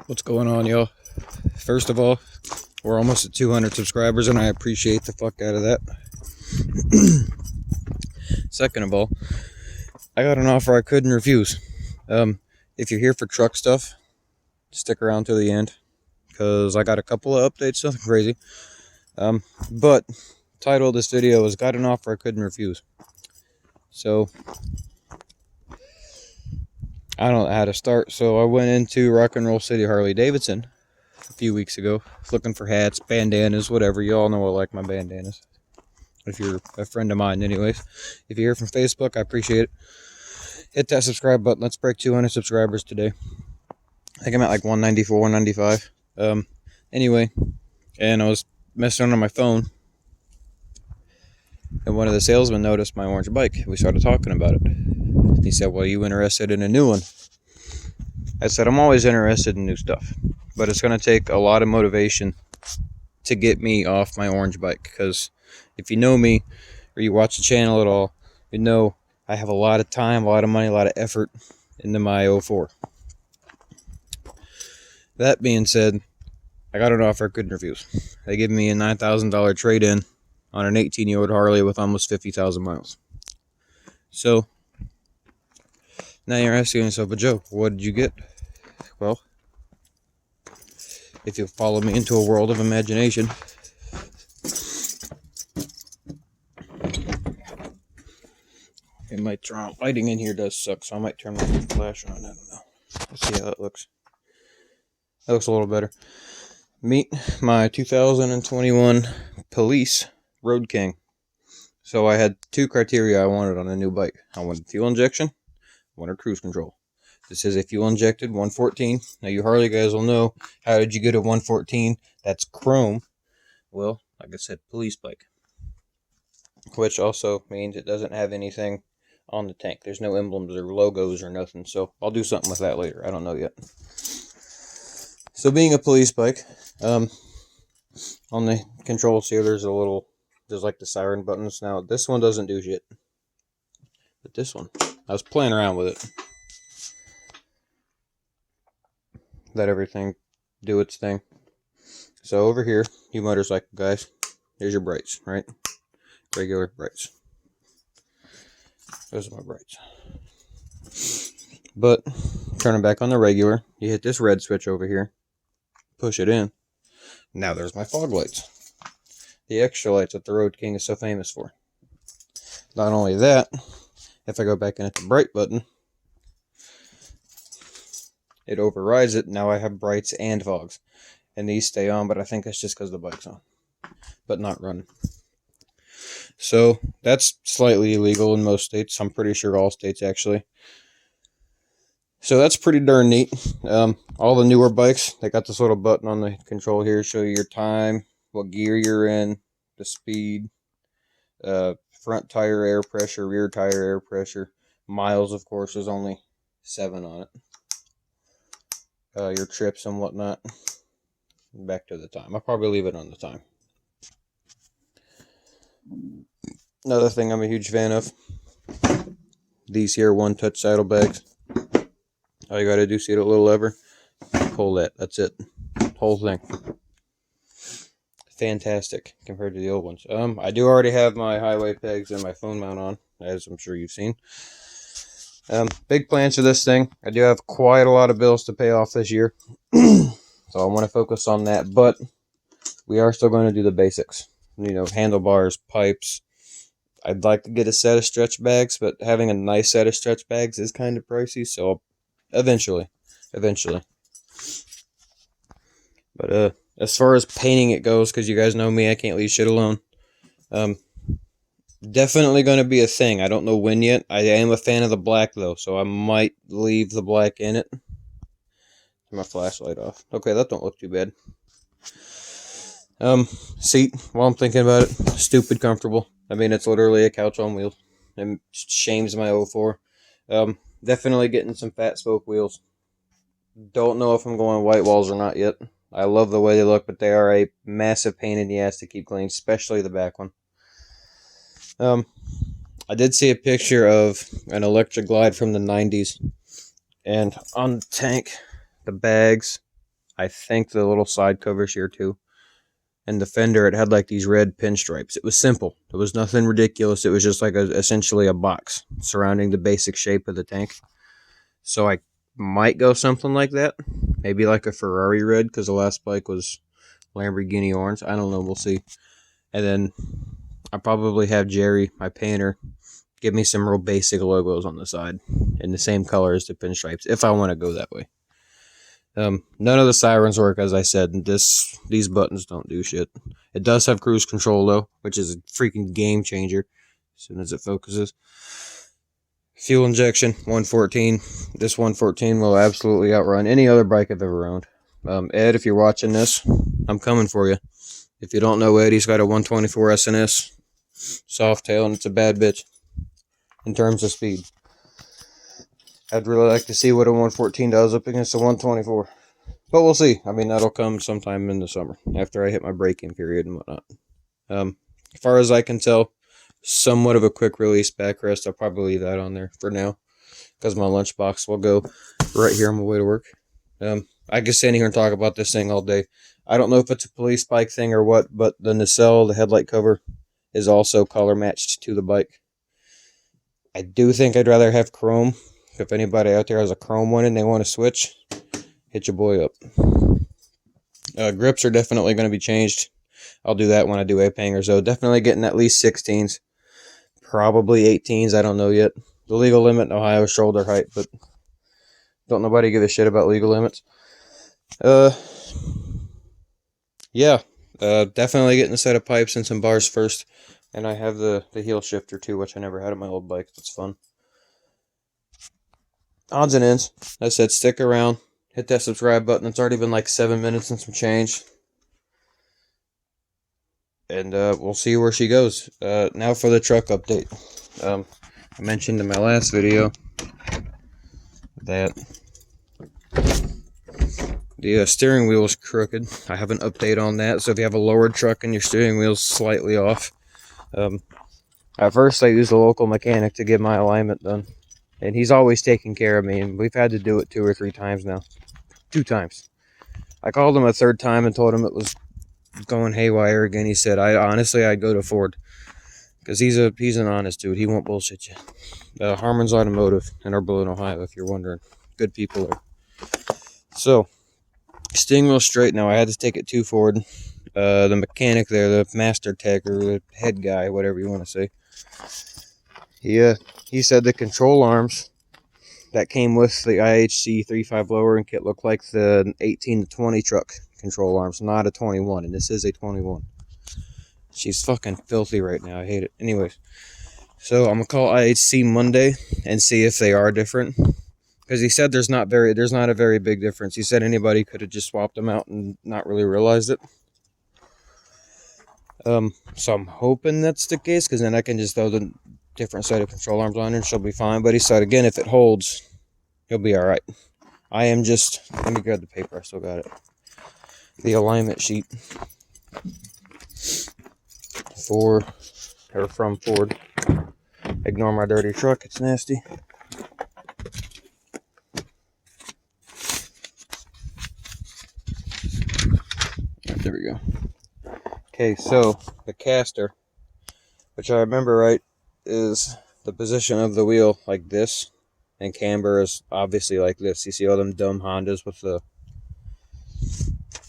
What's going on, y'all? First of all, we're almost at 200 subscribers, and I appreciate the fuck out of that. Second of all, I got an offer I couldn't refuse. If you're here for truck stuff, stick around to the end, because I got a couple of updates, nothing crazy. But title of this video is "Got an Offer I Couldn't Refuse." So I don't know how to start. So I went into Rock and Roll City Harley Davidson a few weeks ago, looking for hats, bandanas, whatever. You all know I like my bandanas. If you're a friend of mine, anyways. If you're here from Facebook, I appreciate it. Hit that subscribe button. Let's break 200 subscribers today. I think I'm at like 194, 195. Anyway, and I was messing around on my phone, and one of the salesmen noticed my orange bike. We started talking about it. He said, "Well, you interested in a new one?" I said, "I'm always interested in new stuff, but it's going to take a lot of motivation to get me off my orange bike, because if you know me or you watch the channel at all, you know I have a lot of time, a lot of money, a lot of effort into my 04. That being said, I got an offer I couldn't refuse. They give me a $9,000 trade-in on an 18-year-old Harley with almost 50,000 miles. So now you're asking yourself, "But Joe, what did you get?" Well, if you follow me into a world of imagination, it might turn on. Lighting in here does suck, so I might turn my flash on. I don't know. Let's see how it looks. That looks a little better. Meet my 2021 Police Road King. So I had two criteria I wanted on a new bike. I wanted fuel injection, I wanted cruise control. This is a fuel injected 114. Now you Harley guys will know, how did you get a 114 that's chrome? Well, like I said, police bike. Which also means it doesn't have anything on the tank. There's no emblems or logos or nothing. So I'll do something with that later. I don't know yet. So being a police bike, on the controls here, there's like the siren buttons. Now this one doesn't do shit, but this one, I was playing around with it. Let everything do its thing. So over here, you motorcycle guys, here's your brights, right? Regular brights. Those are my brights. But turning back on the regular, you hit this red switch over here, push it in. Now there's my fog lights, the extra lights that the Road King is so famous for. Not only that, if I go back and hit the bright button, it overrides it. Now I have brights and fogs, and these stay on, but I think that's just because the bike's on, but not running. So that's slightly illegal in most states. I'm pretty sure all states, actually. So that's pretty darn neat. All the newer bikes, they got this little button on the control here, show you your time, what gear you're in, the speed, front tire air pressure, rear tire air pressure, miles, of course, there's only 7 on it. Your trips and whatnot. Back to the time. I'll probably leave it on the time. Another thing I'm a huge fan of, these here one-touch saddlebags. All you gotta do, see the little lever, pull that, that's it, whole thing. Fantastic compared to the old ones. I do already have my highway pegs and my phone mount on, as I'm sure you've seen. Big plans for this thing. I do have quite a lot of bills to pay off this year, so I want to focus on that, but we are still going to do the basics. You know, handlebars, pipes. I'd like to get a set of stretch bags, but having a nice set of stretch bags is kind of pricey, so eventually. But as far as painting it goes, because you guys know me, I can't leave shit alone. Definitely going to be a thing. I don't know when yet. I am a fan of the black, though, so I might leave the black in it. Turn my flashlight off. Okay, that don't look too bad. Seat, while I'm thinking about it, stupid comfortable. I mean, it's literally a couch on wheels. It shames my 04. Definitely getting some fat spoke wheels. Don't know if I'm going white walls or not yet. I love the way they look, but they are a massive pain in the ass to keep clean, especially the back one. I did see a picture of an Electra Glide from the 90s, and on the tank, the bags, I think the little side covers here too. And the fender, it had like these red pinstripes. It was simple. It was nothing ridiculous. It was just like essentially a box surrounding the basic shape of the tank. So I might go something like that. Maybe like a Ferrari red, because the last bike was Lamborghini orange. I don't know. We'll see. And then I'll probably have Jerry, my painter, give me some real basic logos on the side in the same color as the pinstripes, if I want to go that way. None of the sirens work, as I said. These buttons don't do shit. It does have cruise control, though, which is a freaking game changer as soon as it focuses. Fuel injection, 114. This 114 will absolutely outrun any other bike I've ever owned. Ed, if you're watching this, I'm coming for you. If you don't know Ed, he's got a 124 SNS Softail, and it's a bad bitch in terms of speed. I'd really like to see what a 114 does up against a 124. But we'll see. I mean, that'll come sometime in the summer, after I hit my braking period and whatnot. As far as I can tell, somewhat of a quick release backrest. I'll probably leave that on there for now, because my lunchbox will go right here on my way to work. I can stand here and talk about this thing all day. I don't know if it's a police bike thing or what, but the nacelle, the headlight cover, is also color matched to the bike. I do think I'd rather have chrome. If anybody out there has a chrome one and they want to switch, hit your boy up. Grips are definitely going to be changed. I'll do that when I do ape hangers, though. Definitely getting at least 16s. Probably 18s, I don't know yet. The legal limit in Ohio is shoulder height, but don't nobody give a shit about legal limits. Yeah, definitely getting a set of pipes and some bars first. And I have the heel shifter too, which I never had on my old bike. That's fun. Odds and ends. I said stick around. Hit that subscribe button. It's already been like 7 minutes and some change. And we'll see where she goes. Now for the truck update. I mentioned in my last video that the steering wheel is crooked. I have an update on that. So if you have a lowered truck and your steering wheel's slightly off, at first I used a local mechanic to get my alignment done. And he's always taking care of me, and we've had to do it 2 or 3 times now. 2 times. I called him a 3rd time and told him it was going haywire again. He said, I'd go to Ford. Because he's an honest dude. He won't bullshit you. Harmon's Automotive in Oberlin, Ohio, if you're wondering. Good people there. So, steering wheel straight now. I had to take it to Ford. The mechanic there, the master tech, or the head guy, whatever you want to say. He said the control arms that came with the IHC 3.5 lowering kit look like the 18 to 20 truck control arms, not a 21, and this is a 21. She's fucking filthy right now. I hate it. Anyways, so I'm gonna call IHC Monday and see if they are different, because he said there's not a very big difference. He said anybody could have just swapped them out and not really realized it. So I'm hoping that's the case, because then I can just throw the different set of control arms on her and she'll be fine. But he said again, if it holds, he'll be alright. I am just, let me grab the paper, I still got it. The alignment sheet from Ford. Ignore my dirty truck, it's nasty. There we go. Okay, so the caster, which I remember right, is the position of the wheel like this, and camber is obviously like this. You see all them dumb Hondas with the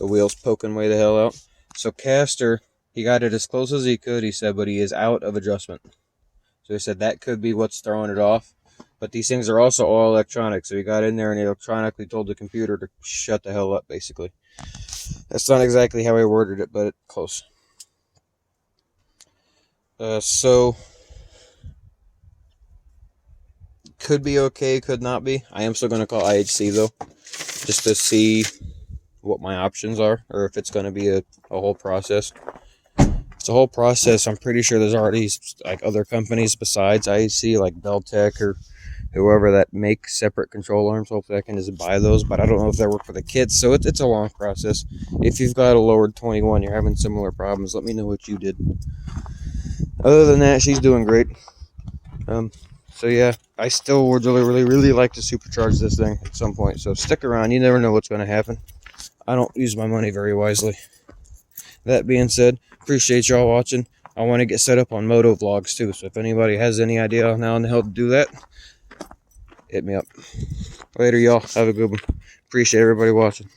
wheels poking way the hell out. So caster, he got it as close as he could, he said, but he is out of adjustment. So he said that could be what's throwing it off. But these things are also all electronic, so he got in there and he electronically told the computer to shut the hell up, basically. That's not exactly how I worded it, but close. So could be okay, could not be. I am still going to call IHC though, just to see what my options are, or if it's going to be a whole process. If it's a whole process, I'm pretty sure there's already like other companies besides IHC, like Beltec or whoever, that make separate control arms. Hopefully I can just buy those, but I don't know if they work for the kids, so it's a long process. If you've got a lowered 21, you're having similar problems, let me know what you did. Other than that, she's doing great. So yeah, I still would really like to supercharge this thing at some point, so stick around, you never know what's going to happen. I don't use my money very wisely. That being said, appreciate y'all watching. I want to get set up on moto vlogs too, so if anybody has any idea now on how to do that, hit me up. Later, y'all. Have a good one. Appreciate everybody watching.